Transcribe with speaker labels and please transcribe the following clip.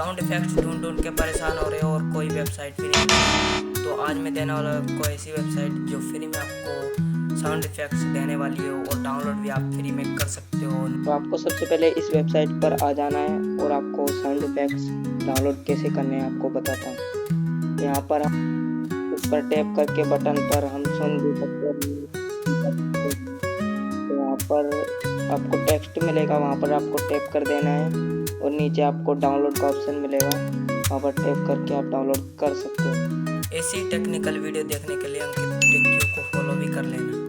Speaker 1: Sound effects ढूंढ ढूंढ के परेशान हो रहे हो और कोई वेबसाइट भी नहीं, तो आज मैं देने वाला हूं आपको ऐसी वेबसाइट जो फ्री में आपको साउंड इफेक्ट्स देने वाली है और डाउनलोड भी आप फ्री में कर सकते हो। तो आपको सबसे पहले इस वेबसाइट पर आ जाना है और आपको साउंड इफेक्ट्स डाउनलोड कैसे करने हैं आपको बताता हूँ। यहाँ पर हम इस पर टैप करके बटन पर हम सुन भी सकते हैं। तो यहाँ पर आपको टेक्स्ट मिलेगा, वहाँ पर आपको टैप कर देना है और नीचे आपको डाउनलोड का ऑप्शन मिलेगा, वहाँ पर टैप करके आप डाउनलोड कर सकते हो। ऐसी टेक्निकल वीडियो देखने के लिए अंकित टेक को फॉलो भी कर लेना।